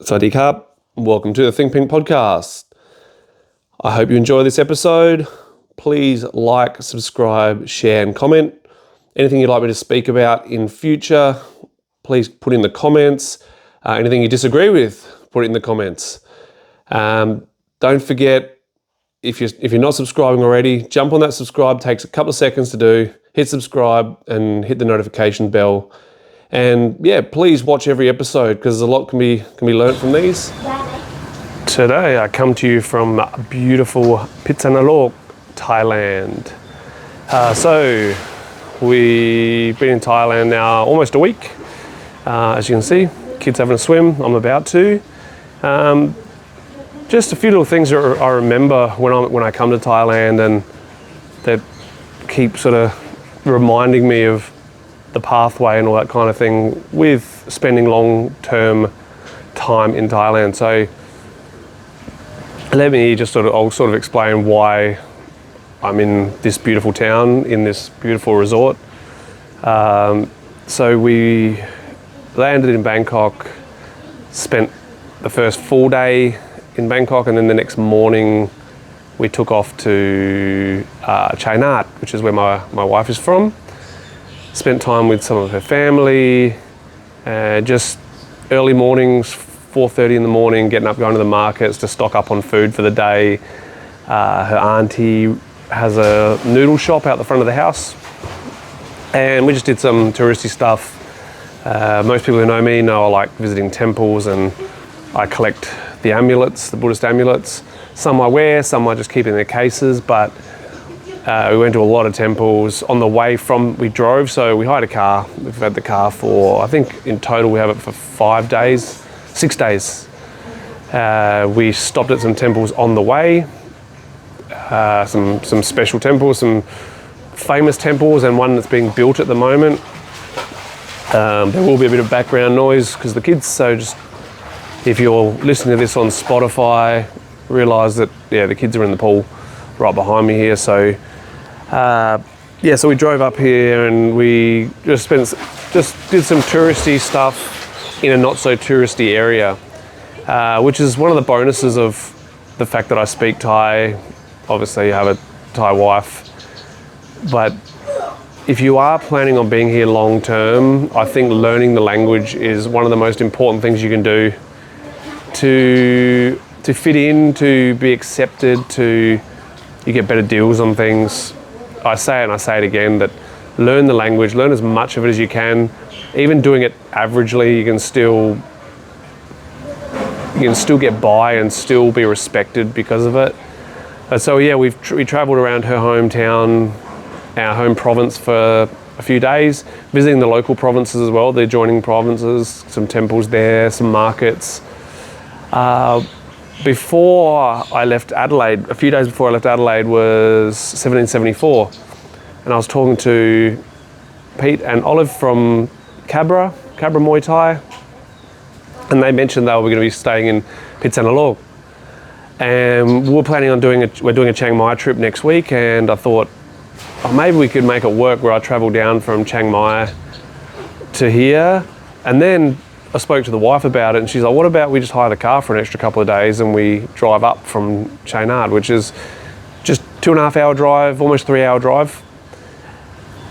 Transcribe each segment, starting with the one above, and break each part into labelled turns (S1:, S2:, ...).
S1: Sawadee Krap. Welcome to the Think Pink podcast. I hope you enjoy this episode. Please like, subscribe, share and comment. Anything you'd like me to speak about in future, please put in the comments. Anything you disagree with, put it in the comments. Don't forget, if you're not subscribing already, jump on that subscribe. It takes a couple of seconds to do. Hit subscribe and hit the notification bell. And yeah, please watch every episode because a lot can be learned from these. Today I come to you from beautiful Phitsanulok, Thailand. So we've been in Thailand now almost a week. As you can see, kids having a swim. I'm about to. Just a few little things that I remember when I come to Thailand and that keep sort of reminding me of the pathway and all that kind of thing with spending long-term time in Thailand. So let me just I'll explain why I'm in this beautiful town, in this beautiful resort. So we landed in Bangkok, spent the first full day in Bangkok, and then the next morning we took off to Thailand, which is where my wife is from. Spent time with some of her family, just early mornings, 4:30 in the morning, getting up, going to the markets to stock up on food for the day. Her auntie has a noodle shop out the front of the house, and we just did some touristy stuff. Most people who know me know I like visiting temples, and I collect the amulets, the Buddhist amulets. Some I wear, some I just keep in their cases, but we went to a lot of temples. On the way we drove, so we hired a car. We've had the car for, I think in total we have it for 6 days. We stopped at some temples on the way, some special temples, some famous temples, and one that's being built at the moment. There will be a bit of background noise because the kids, so just if you're listening to this on Spotify, realise that the kids are in the pool right behind me here. So so we drove up here and we just did some touristy stuff in a not so touristy area, which is one of the bonuses of the fact that I speak Thai. Obviously I have a Thai wife, but if you are planning on being here long term, I think learning the language is one of the most important things you can do to fit in, to be accepted, you get better deals on things. I say it and I say it again, that learn the language, learn as much of it as you can. Even doing it averagely, you can still get by and still be respected because of it. So we travelled around her hometown, our home province, for a few days, visiting the local provinces as well, the adjoining provinces, some temples there, some markets. Before I left Adelaide, a few days before I left Adelaide was 1774, and I was talking to Pete and Olive from Cabra Muay Thai, and they mentioned they were going to be staying in Phitsanulok, and we were planning on we're doing a Chiang Mai trip next week, and I thought, maybe we could make it work where I travel down from Chiang Mai to here, and then I spoke to the wife about it, and she's like, what about we just hire the car for an extra couple of days and we drive up from Thailand, which is just 2.5 hour drive, almost 3 hour drive.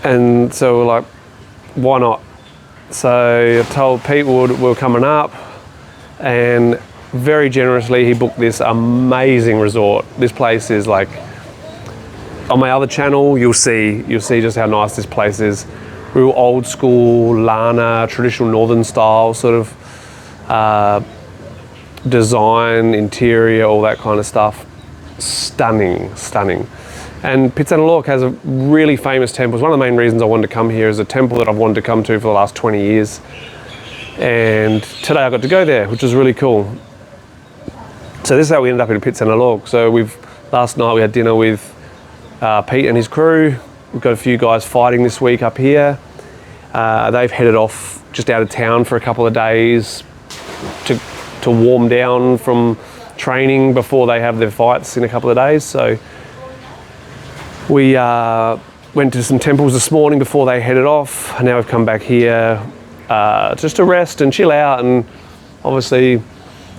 S1: And so we're like, why not? So I told Pete we're coming up, and very generously he booked this amazing resort. This place is like, on my other channel, you'll see just how nice this place is. Real old school, Lana, traditional northern style sort of design, interior, all that kind of stuff. Stunning. And Phitsanulok has a really famous temple. It's one of the main reasons I wanted to come here, is a temple that I've wanted to come to for the last 20 years. And today I got to go there, which was really cool. So this is how we ended up in Phitsanulok. So last night we had dinner with Pete and his crew. We've got a few guys fighting this week up here. They've headed off just out of town for a couple of days to warm down from training before they have their fights in a couple of days. So we went to some temples this morning before they headed off, and now we've come back here just to rest and chill out, and obviously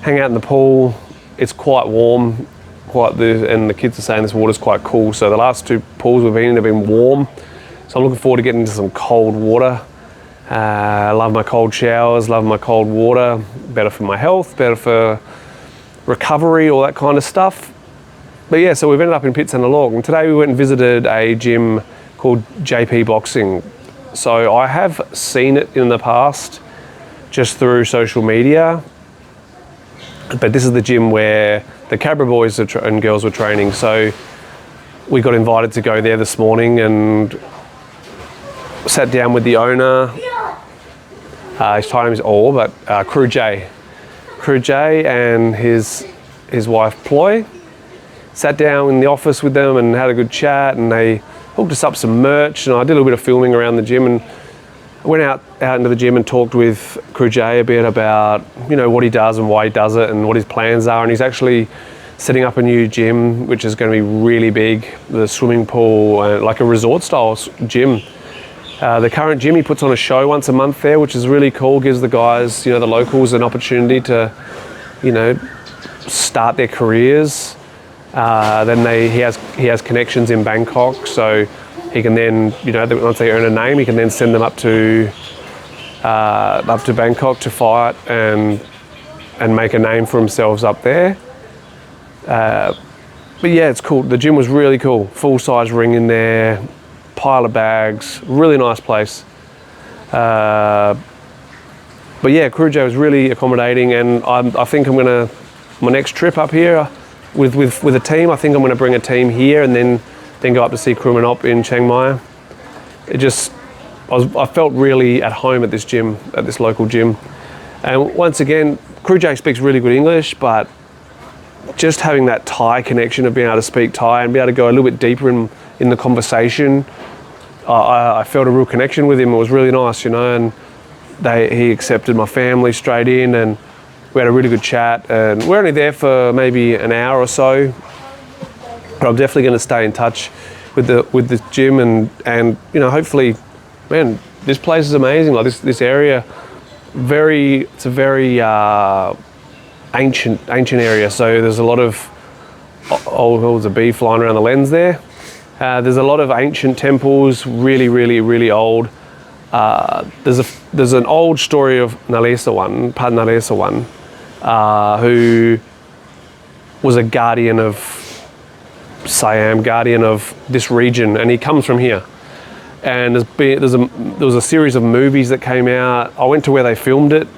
S1: hang out in the pool. It's quite warm, and the kids are saying this water's quite cool. So the last 2 pools we've been in have been warm. So I'm looking forward to getting into some cold water. I love my cold showers, love my cold water. Better for my health, better for recovery, all that kind of stuff. But yeah, so we've ended up in Pitsanulok, and today we went and visited a gym called JP Boxing. So I have seen it in the past just through social media, but this is the gym where the Cabra boys and girls were training. So we got invited to go there this morning and sat down with the owner. His title name is Orr, but Crew J and his wife Ploy. Sat down in the office with them and had a good chat, and they hooked us up some merch, and I did a little bit of filming around the gym, and I went out into the gym and talked with Crew J a bit about, what he does and why he does it and what his plans are. And he's actually setting up a new gym, which is going to be really big, the swimming pool, like a resort style gym. The current gym, he puts on a show once a month there, which is really cool, gives the guys, the locals, an opportunity to, start their careers. Then he has connections in Bangkok, so he can then, once they earn a name, he can then send them up to Bangkok to fight and make a name for themselves up there. But yeah, it's cool. The gym was really cool. Full size ring in there, pile of bags, really nice place. But yeah, Crew J was really accommodating, and I think my next trip up here with a team, I think I'm going to bring a team here and then go up to see Krumanop in Chiang Mai. I felt really at home at this gym, at this local gym. And once again, Crew J speaks really good English, but just having that Thai connection of being able to speak Thai and be able to go a little bit deeper in the conversation, I felt a real connection with him. It was really nice, and he accepted my family straight in, and we had a really good chat. And we're only there for maybe an hour or so, but I'm definitely going to stay in touch with the gym and hopefully, man, this place is amazing. Like this area, it's a very ancient area. So there's a lot of there's a bee flying around the lens there. There's a lot of ancient temples, really, really, really old. There's an old story of Nalesawan, Pad Nalesawan, who was a guardian of Siam, guardian of this region, and he comes from here. And there was a series of movies that came out. I went to where they filmed it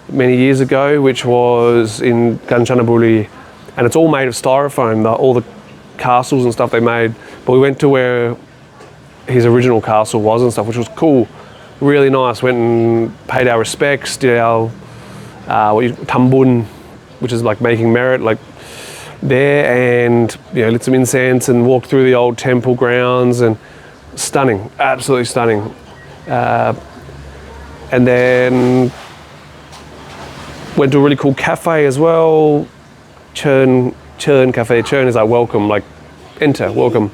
S1: many years ago, which was in Kanchanaburi, and it's all made of styrofoam, all the castles and stuff they made. But we went to where his original castle was and stuff, which was cool, really nice. Went and paid our respects, did our tambun, which is like making merit, like there, and lit some incense and walked through the old temple grounds, and stunning, absolutely stunning. And then went to a really cool cafe as well, Churn Cafe. Churn is like welcome, like enter, welcome.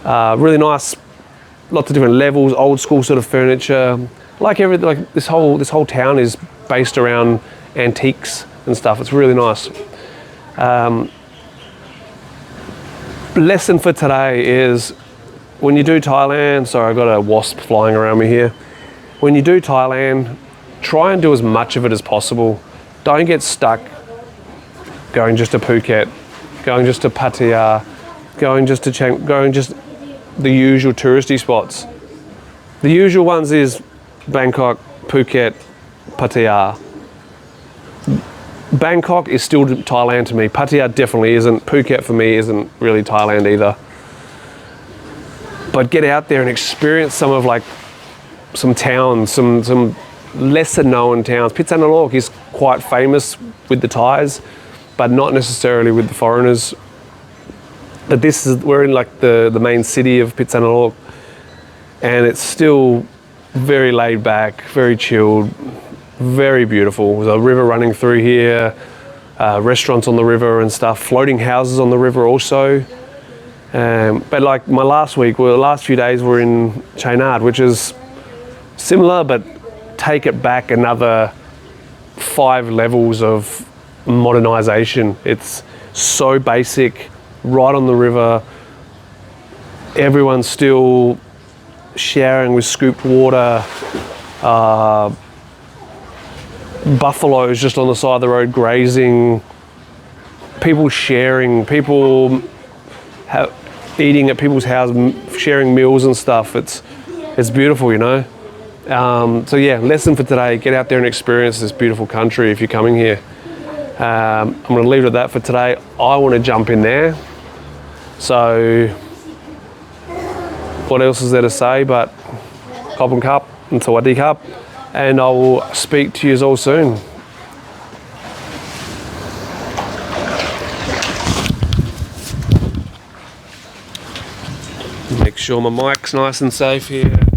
S1: Really nice, lots of different levels, old school sort of furniture. Like this whole town is based around antiques and stuff. It's really nice. Lesson for today is, when you do Thailand, sorry, I got a wasp flying around me here. When you do Thailand, try and do as much of it as possible. Don't get stuck going just to Phuket, going just to Pattaya, going just the usual touristy spots. The usual ones is Bangkok, Phuket, Pattaya. Bangkok is still Thailand to me. Pattaya definitely isn't. Phuket for me isn't really Thailand either. But get out there and experience some towns, some lesser known towns. Pitsanulok is quite famous with the Thais, but not necessarily with the foreigners. But we're in like the main city of Pitsanulok, and it's still very laid back, very chilled, very beautiful. There's a river running through here, restaurants on the river and stuff, floating houses on the river also. But like my last few days were in Chainad, which is similar, but take it back another 5 levels of modernization. It's so basic, right on the river. Everyone's still showering with scooped water. Buffaloes just on the side of the road grazing. People sharing. People eating at people's houses, sharing meals and stuff. It's beautiful, you know. So yeah, lesson for today: get out there and experience this beautiful country if you're coming here. I'm going to leave it at that for today. I want to jump in there. So what else is there to say but Kop and Cup and Sawadee Cup, and I will speak to you all soon. Make sure my mic's nice and safe here.